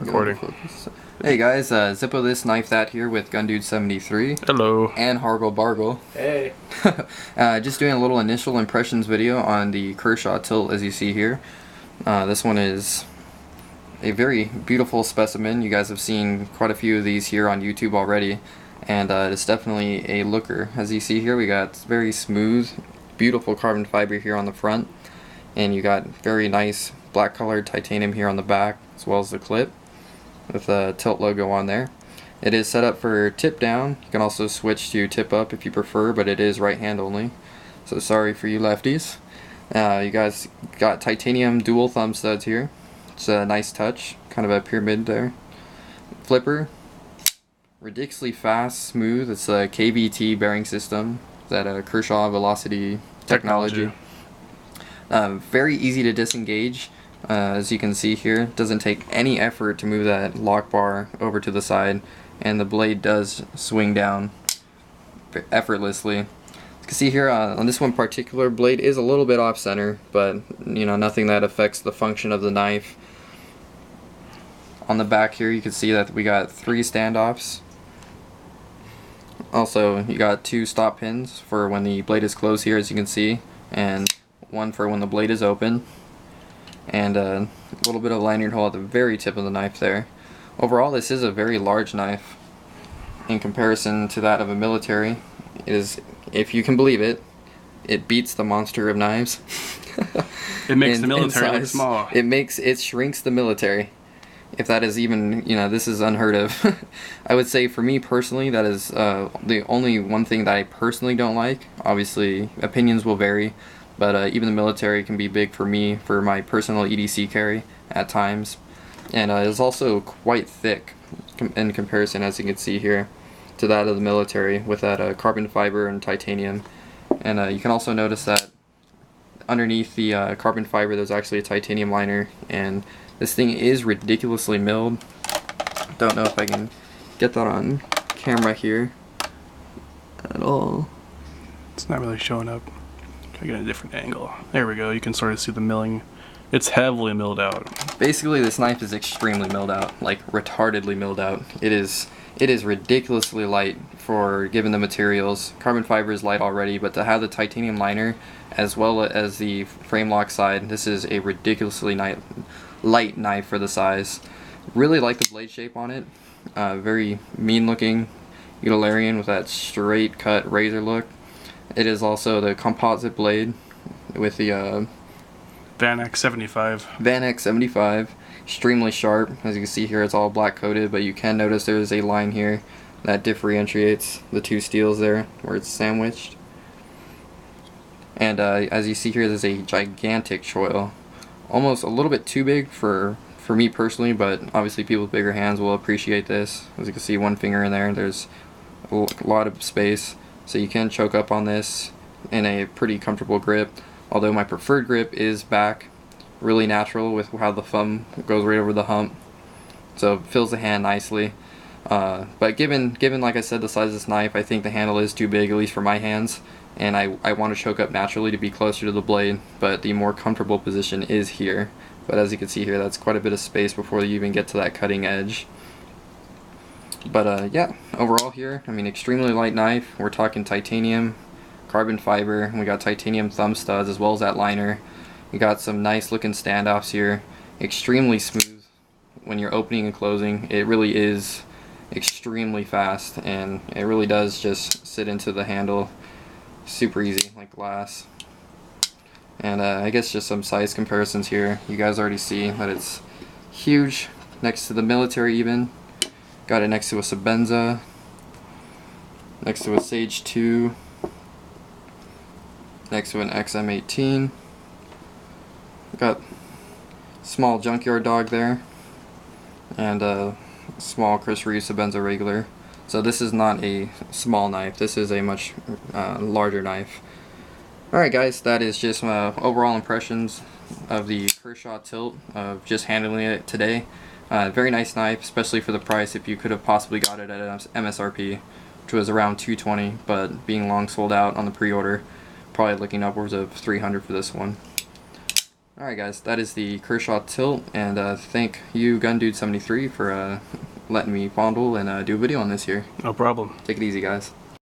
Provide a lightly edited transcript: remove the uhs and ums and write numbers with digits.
Recording. Hey guys, Zippo this, knife that here with GunDude73. Hello. And Hargle Bargle. Hey. Just doing a little initial impressions video on the Kershaw tilt as you see here. This one is a very beautiful specimen. You guys have seen quite a few of these here on YouTube already. And it's definitely a looker. As you see here, we got very smooth, beautiful carbon fiber here on the front. And you got very nice black colored titanium here on the back, as well as the clip with the tilt logo on there. It is set up for tip down. You can also switch to tip up if you prefer, but it is right hand only. So sorry for you lefties. You guys got titanium dual thumb studs here. It's a nice touch, kind of a pyramid there. Flipper, ridiculously fast, smooth. It's a KVT bearing system. That Kershaw Velocity technology. Very easy to disengage. As you can see here, it doesn't take any effort to move that lock bar over to the side, and the blade does swing down effortlessly. You can see here on this one particular blade is a little bit off center, but you know, nothing that affects the function of the knife. On the back here you can see that we got 3 standoffs. Also you got 2 stop pins for when the blade is closed here, as you can see, and one for when the blade is open. And a little bit of lanyard hole at the very tip of the knife there. Overall, this is a very large knife in comparison to that of a military. It is, if you can believe it, it beats the monster of knives. It makes the military look small. It shrinks the military. If that is even, you know, this is unheard of. I would say for me personally, that is the only one thing that I personally don't like. Obviously, opinions will vary. But even the military can be big for me, for my personal EDC carry at times. And it's also quite thick in comparison, as you can see here, to that of the military with that carbon fiber and titanium. And you can also notice that underneath the carbon fiber there's actually a titanium liner, and this thing is ridiculously milled. Don't know if I can get that on camera here at all. It's not really showing up. I get a different angle. There we go. You can sort of see the milling. It's heavily milled out. Basically, this knife is extremely milled out, like retardedly milled out. It is ridiculously light for given the materials. Carbon fiber is light already, but to have the titanium liner as well as the frame lock side, this is a ridiculously light knife for the size. Really like the blade shape on it. Very mean looking utilitarian with that straight cut razor look. It is also the composite blade with the Van X 75. Van X 75. Extremely sharp. As you can see here, it's all black coated, but you can notice there's a line here that differentiates the 2 steels there where it's sandwiched. And as you see here, there's a gigantic choil. Almost a little bit too big for me personally, but obviously people with bigger hands will appreciate this. As you can see, 1 finger in there, there's a lot of space. So you can choke up on this in a pretty comfortable grip, although my preferred grip is back, really natural with how the thumb goes right over the hump, so it fills the hand nicely. But given like I said, the size of this knife, I think the handle is too big, at least for my hands, and I want to choke up naturally to be closer to the blade, but the more comfortable position is here. But as you can see here, that's quite a bit of space before you even get to that cutting edge. But yeah, overall here, I mean, extremely light knife. We're talking titanium, carbon fiber, and we got titanium thumb studs as well as that liner. We got some nice looking standoffs here. Extremely smooth when you're opening and closing. It really is extremely fast, and it really does just sit into the handle super easy, like glass. And I guess just some size comparisons here. You guys already see that it's huge next to the military even. Got it next to a Sebenza, next to a Sage 2, next to an XM18. Got small junkyard dog there, and a small Chris Reeve Sebenza regular. So this is not a small knife, this is a much larger knife. Alright guys, that is just my overall impressions of the Kershaw tilt, of just handling it today. Very nice knife, especially for the price. If you could have possibly got it at MSRP, which was around $220, but being long sold out on the pre-order, probably looking upwards of $300 for this one. Alright guys, that is the Kershaw tilt, and thank you GunDude73 for letting me fondle and do a video on this here. No problem. Take it easy guys.